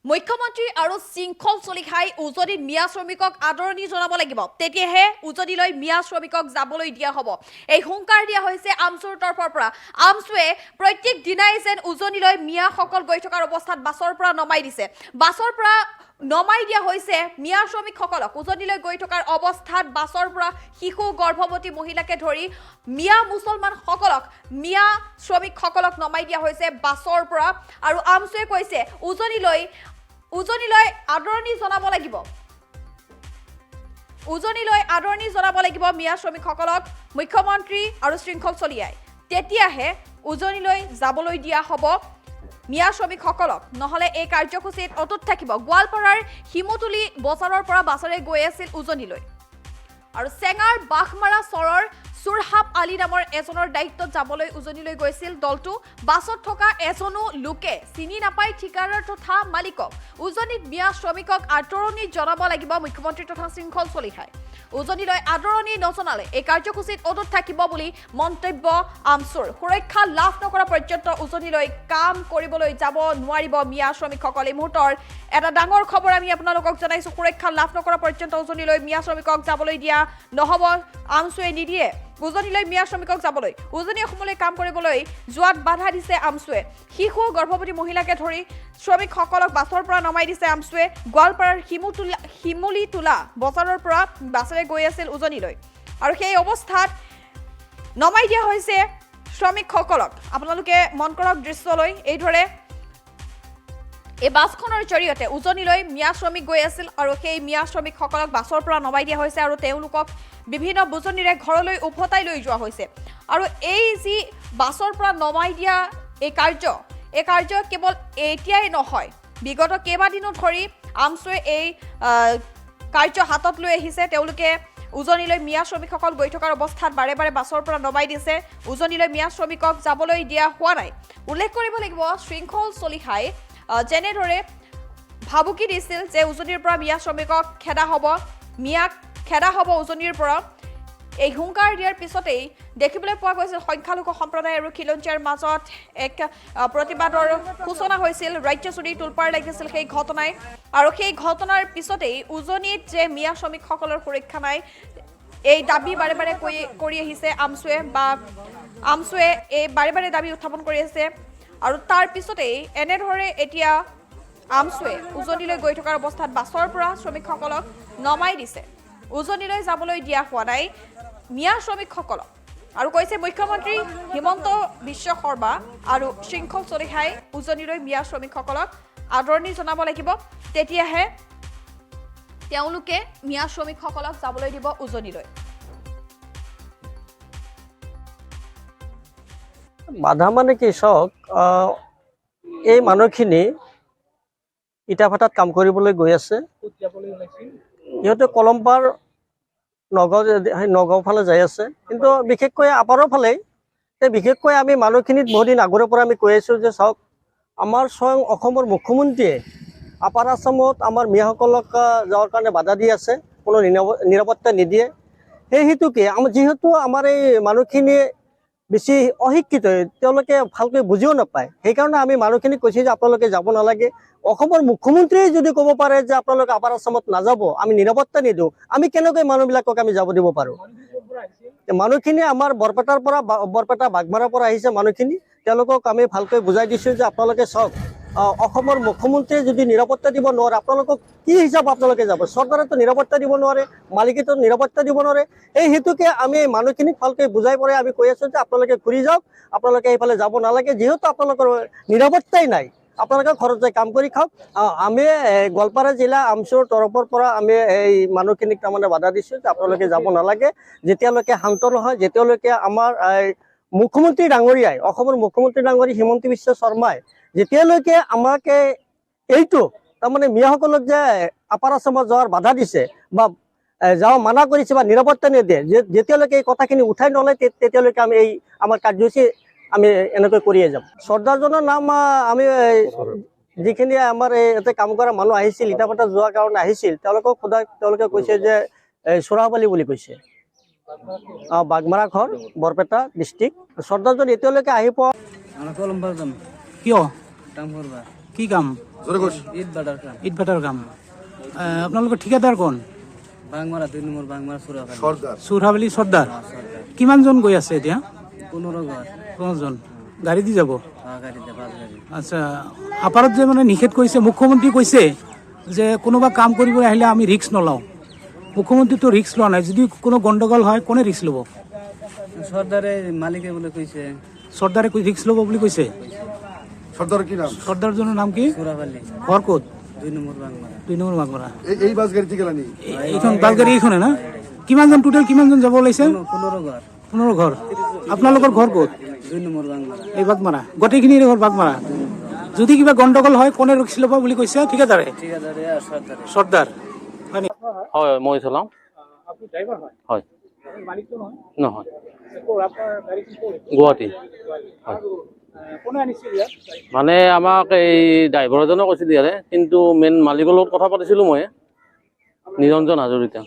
মুখ্যমন্ত্ৰী আৰু শৃংখল চলিহাই উজনিত মিয়া শ্ৰমিকক আদৰণি জনাব লাগিব তেতিয়াহে উজনিলৈ মিয়া শ্ৰমিকক যাবলৈ দিয়া হ'ব এই হুংকাৰ দিয়া হৈছে আমচুৰ তৰফৰ পৰা আমচুৱে প্ৰত্যেক দিনাই যেন উজনিলৈ মিয়াসকল গৈ থকাৰ অৱস্থাত বাছৰ পৰা নমাই দিছে বাছৰ পৰা নমাই দিয়া হৈছে মিয়া শ্ৰমিকসকলক উজনিলৈ গৈ থকাৰ অৱস্থাত বাছৰ পৰা শিশু গৰ্ভৱতী মহিলাকে ধৰি মিয়া মুছলমানসকলক মিয়া শ্ৰমিকসকলক নমাই দিয়া হৈছে বাছৰ পৰা আৰু আমচুৱে কৈছে উজনিলৈ আদৰণি জনাব লাগিব মিয়া শ্ৰমিকসকলক মুখ্যমন্ত্ৰী আৰু শৃংখল চলিয়াই তেতিয়াহে উজনিলৈ যাবলৈ দিয়া হ'ব মিয়া শ্ৰমিকসকলক নহলে এই কাৰ্যসূচীত অটুট থাকিব গোৱালপাৰাৰ হিমুতুলি বজাৰৰ পৰা বাছৰে গৈ আছিল উজনিলৈ আৰু চেঙাৰ বাখমাৰা চৰৰ সুৰহাব আলী নামৰ এজনৰ দায়িত্বত যাবলৈ উজনিলৈ গৈছিল দলটো বাছত থকা এজনো লোকে চিনি নাপাই ঠিকাদাৰ তথা মালিকক উজনিত মিয়া শ্ৰমিকক আদৰণি জনাব লাগিব মুখ্যমন্ত্ৰী তথা শৃংখল চলিহাই উজনিলৈ আদৰণি নজনালে এই কাৰ্যসূচীত অটুট থাকিব বুলি মন্তব্য আমচুৰ সুৰক্ষা লাভ নকৰা পৰ্যন্ত উজনিলৈ কাম কৰিবলৈ যাব নোৱাৰিব মিয়া শ্ৰমিকসকল এই মুহূৰ্তৰ এটা ডাঙৰ খবৰ আমি আপোনালোকক জনাইছো সুৰক্ষা লাভ নকৰা পৰ্যন্ত উজনিলৈ মিয়া শ্ৰমিকক যাবলৈ দিয়া নহব আমচুৱে নিদিয়ে উজনিলৈ মিয়া শ্ৰমিকক যাবলৈ উজনি অসমলৈ কাম কৰিবলৈ যোৱাত বাধা দিছে আমচুৱে শিশু গৰ্ভৱতী মহিলাকে ধৰি শ্ৰমিকসকলক বাছৰ পৰা নমাই দিছে আমচুৱে গোৱালপাৰাৰ হিমুলিতোলা বজাৰৰ পৰা বাছেৰে গৈ আছিল উজনিলৈ আৰু সেই অৱস্থাত নমাই দিয়া হৈছে শ্ৰমিকসকলক আপোনালোকে মন কৰক দৃশ্যলৈ এইদৰে এই বাছখনৰ জৰিয়তে উজনিলৈ মিয়া শ্ৰমিক গৈ আছিল আৰু সেই মিয়া শ্ৰমিকসকলক বাছৰ পৰা নমাই দিয়া হৈছে আৰু তেওঁলোকক বিভিন্ন বুজনিৰে ঘৰলৈ উভতাই লৈ যোৱা হৈছে আৰু এই যি বাছৰ পৰা নমাই দিয়া এই কাৰ্য কেৱল এতিয়াই নহয় বিগত কেইবাদিনো ধৰি আমচুৱে এই কাৰ্য হাতত লৈ আহিছে তেওঁলোকে উজনিলৈ মিয়া শ্ৰমিকসকল গৈ থকাৰ অৱস্থাত বাৰে বাৰে বাছৰ পৰা নমাই দিছে উজনিলৈ মিয়া শ্ৰমিকক যাবলৈ দিয়া হোৱা নাই উল্লেখ কৰিব লাগিব শৃংখল চলিহাই যেনেদৰে ভাবুকি দিছিল যে উজনিৰ পৰা মিয়া শ্ৰমিকক খেদা হ'ব উজনিৰ পৰা এই হুংকাৰ দিয়াৰ পিছতেই দেখিবলৈ পোৱা গৈছিল সংখ্যালঘু সম্প্ৰদায় আৰু খিলঞ্জীয়াৰ মাজত এক প্ৰতিবাদৰ সূচনা হৈছিল ৰাজ্যজুৰি তোলপাৰ লাগিছিল সেই ঘটনাই আৰু সেই ঘটনাৰ পিছতেই উজনিত যে মিয়া শ্ৰমিকসকলৰ সুৰক্ষা নাই এই দাবী বাৰে বাৰে কৰি আহিছে আমচুৱে এই বাৰে বাৰে দাবী উত্থাপন কৰি আছে আৰু তাৰ পিছতেই এনেদৰে এতিয়া আমচুৱে উজনিলৈ গৈ থকাৰ অৱস্থাত বাছৰ পৰা শ্ৰমিকসকলক নমাই দিছে উজনিলৈ যাবলৈ দিয়া হোৱা নাই মিয়া শ্ৰমিকসকলক আৰু কৈছে মুখ্যমন্ত্ৰী হিমন্ত বিশ্ব শৰ্মা আৰু শৃংখল চলিহাই উজনিলৈ মিয়া শ্ৰমিকসকলক আদৰণি জনাব লাগিব তেতিয়াহে তেওঁলোকে মিয়া শ্ৰমিকসকলক যাবলৈ দিব উজনিলৈ বাধা মানে কি চাওক এই মানুহখিনি ইটাভাটাত কাম কৰিবলৈ গৈ আছে ইহঁতে কলমপাৰ নগাঁও ফালে যাই আছে কিন্তু বিশেষকৈ আপাৰৰ ফালেই বিশেষকৈ আমি মানুহখিনিত বহুদিন আগৰে পৰা আমি কৈ আছোঁ যে চাওক আমাৰ স্বয়ং অসমৰ মুখ্যমন্ত্ৰীয়ে আপাৰ আছামত আমাৰ মিয়াসকলক যোৱাৰ কাৰণে বাধা দি আছে কোনো নিৰাপত্তা নিদিয়ে সেই হেতুকে যিহেতু আমাৰ এই মানুহখিনিয়ে বেছি অশিক্ষিত তেওঁলোকে ভালকৈ বুজিও নাপায় সেইকাৰণে আমি মানুহখিনিক কৈছোঁ যে আপোনালোকে যাব নালাগে অসমৰ মুখ্যমন্ত্ৰীয়ে যদি ক'ব পাৰে যে আপোনালোকে আপাৰ আছামত নাযাব আমি নিৰাপত্তা নিদিওঁ আমি কেনেকৈ মানুহবিলাকক আমি যাব দিব পাৰোঁ মানুহখিনি আমাৰ বৰপেটা বাগমাৰাৰ পৰা আহিছে মানুহখিনি তেওঁলোকক আমি ভালকৈ বুজাই দিছোঁ যে আপোনালোকে চাওক অসমৰ মুখ্যমন্ত্ৰীয়ে যদি নিৰাপত্তা দিব নোৱাৰে আপোনালোকক কি হিচাপ আপোনালোকে যাব চৰকাৰেতো নিৰাপত্তা দিব নোৱাৰে মালিকেতো নিৰাপত্তা দিব নোৱাৰে এই হেতুকে আমি মানুহখিনিক ভালকৈ বুজাই পৰাই আমি কৈ আছোঁ যে আপোনালোকে ঘূৰি যাওক আপোনালোকে সেইফালে যাব নালাগে যিহেতু আপোনালোকৰ নিৰাপত্তাই নাই আপোনালোকে ঘৰত যাই কাম কৰি খাওক আমি গোৱালপাৰা জিলা আমচুৰ তৰফৰ পৰা আমি এই মানুহখিনিক তাৰমানে বাধা দিছোঁ যে আপোনালোকে যাব নালাগে যেতিয়ালৈকে শান্ত নহয় যেতিয়ালৈকে আমাৰ মুখ্যমন্ত্ৰী ডাঙৰীয়াই অসমৰ মুখ্যমন্ত্ৰী ডাঙৰী হিমন্ত বিশ্ব শৰ্মাই যেতিয়ালৈকে আমাকে এইটো তাৰমানে মিয়াসকলক যে আপাৰ আছামত যোৱাৰ বাধা দিছে বা যাব মানা কৰিছে বা নিৰাপত্তা নিদিয়ে যেতিয়ালৈকে এই কথাখিনি উঠাই নলয় তেতিয়ালৈকে আমি এই আমাৰ কাৰ্যসূচী আমি এনেকৈ কৰিয়ে যাম চৰ্দাৰজনৰ নাম আমি যিখিনি আমাৰ ইয়াতে কাম কৰা মানুহ আহিছিল ইটাভাটা যোৱাৰ কাৰণে আহিছিল তেওঁলোকক সোধাই তেওঁলোকে কৈছে যে সুৰহাব আলী বুলি কৈছে বাগমাৰা ঘৰ বৰপেটা ডিষ্ট্ৰিক্ট চৰ্দাৰজন এতিয়ালৈকে আহি পোৱা কিয় কি কাম? ঈদ বাটাৰ কাম ইট ভাটাৰ কাম। আপোনালোকৰ ঠিকাদাৰ কোন? বাংমাৰা 2 নম্বৰ বাংমাৰা সুৰাখালী চুৰহাবেলি চৰ্দাৰ। কিমানজন গৈ আছে এতিয়া? 15 ঘৰ 15জন। গাড়ী দি যাব? গাড়িতে বাস গাড়ি আচ্ছা, আপাৰত যে মানে নিষেধ কৰিছে, মুখ্যমন্ত্ৰী কৈছে যে কোনোবা কাম কৰিবলৈ আহিলে আমি ৰিস্ক নলওঁ। মুখ্যমন্ত্ৰীটো ৰিস্ক লোৱা নাই, যদি কোনো গণ্ডগোল হয় কোনে ৰিস্ক ল'ব? সৰ্দাৰে মালিকে বলে কইছে চৰ্দাৰে ৰিস্ক ল'ব বুলি কৈছে। সৰ্দাৰ কি নাম? চৰ্দাৰজনৰ নাম কি? সুৰাখালী ঘৰ ক'ত? 2 নম্বৰ বাংমাৰা 2 নম্বৰ বাগমাৰা। এই বাস গাড়িতে গেলানি এইখন বাছ গাড়ী এইখনে না? কিমানজন টোটেল কিমানজন যাব ওলাইছে? 15 ঘর 15 ঘৰ। আপোনালোকৰ ঘৰ ক'ত? 2 নম্বৰ বাংমাৰা এই বাগমাৰা। গোটেইখিনিৰে ঘৰ বাগমাৰা। যদি কিবা গণ্ডগোল হয় কোনে ৰিস্ক ল'ব বুলি কৈছে? ঠিকাদাৰে? ঠিকাদাৰে আৰ সৰ্দাৰে চৰ্দাৰ হয় নি? হয় মই চলাওঁ। আপুনি ড্ৰাইভাৰ হয়? হয় মালিকটো নহয়? নহয় আপোনাৰ গাড়ীখন ক'ত? গুৱাহাটী। আৰু কোনে আনিছিল ইয়াত? মানে আমাক এই ড্ৰাইভাৰ এজনে কৈছিল ইয়াৰে, কিন্তু মেইন মালিকৰ লগত কথা পাতিছিলোঁ মই, নিৰঞ্জন হাজৰিকা।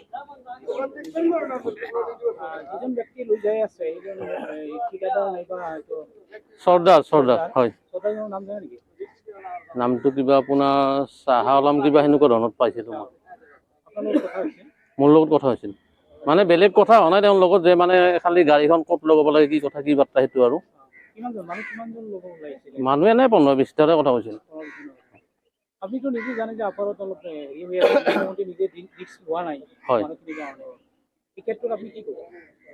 যিজন ব্যক্তি লৈ যাই আছে এইজন ঠিকাদাৰ নাইবা হয়তো চৰ্দাৰ হয়। চৰ্দাৰজনৰ নাম জানে নেকি? নামটো কিবা আপোনাৰ চাহ আলম কিবা সেনেকুৱা ধৰণত পাইছিলোঁ মই। আপোনালোকৰ কথা হৈছে? মোৰ লগত কথা হৈছিল, মানে বেলেগ কথা হোৱা নাই তেওঁৰ লগত, যে মানে খালি গাড়ীখন ক'ত লগাব লাগে, কি কথা কি বাৰ্তা সেইটো আৰু। কিমানজন ল'ব ওলাইছিলে? মানুহ এনেই 15-20টাৰে কথা হৈছিল। আপুনিতো নিজে জানে যে আপাৰত অলপ হেৰি হৈ আছে, মুখ্যমন্ত্ৰী নিজে ৰিস্ক লোৱা নাই হয়। মানুহখিনিৰ কাৰণে। টিকেটটোত আপুনি কি ক'ব?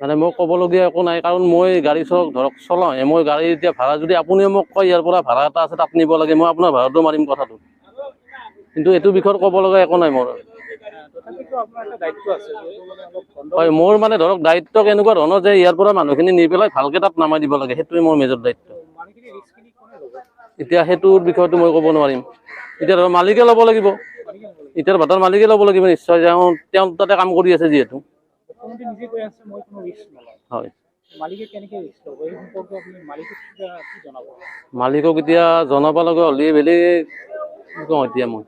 মানে মই ক'বলগীয়া একো নাই, কাৰণ মই গাড়ী ধৰক চলাওঁ। মই গাড়ী এতিয়া ভাড়া যদি আপুনিও মোক কয় ইয়াৰ পৰা ভাড়া এটা আছে তাত নিব লাগে, মই আপোনাৰ ভাড়াটো মাৰিম কথাটো, কিন্তু এইটো বিষয়ত ক'ব লগা একো নাই মোৰ। তথাপিতো আপোনাৰ এটা দায়িত্ব আছে, যিহেতু মানে অলপ হয়, মোৰ মানে ধৰক দায়িত্ব কেনেকুৱা ধৰণৰ যে ইয়াৰ পৰা মানুহখিনি নি পেলাই ভালকৈ তাত নামাই দিব লাগে, সেইটোৱে মোৰ মেজৰ দায়িত্ব। মানুহখিনি ৰিস্কখিনি কোনে ল'ব? এতিয়া সেইটোৰ বিষয়টো মই ক'ব নোৱাৰিম। এতিয়া ধৰক মালিকে ল'ব লাগিব, এতিয়াৰ ভাটাৰ মালিকে ল'ব লাগিব নিশ্চয়, তেওঁ তাতে কাম কৰি আছে যিহেতু। মুখ্যমন্ত্ৰী নিজে কৈ আছে মই কোনো ৰিস্ক নলওঁ। হয়, মালিকে কেনেকৈ ৰিস্ক ল'ব এই সম্পৰ্কে আপুনি মালিকক কি জনাব? মালিকক এতিয়া জনাব লগা হ'লে বেলেগ কি কওঁ এতিয়া মই।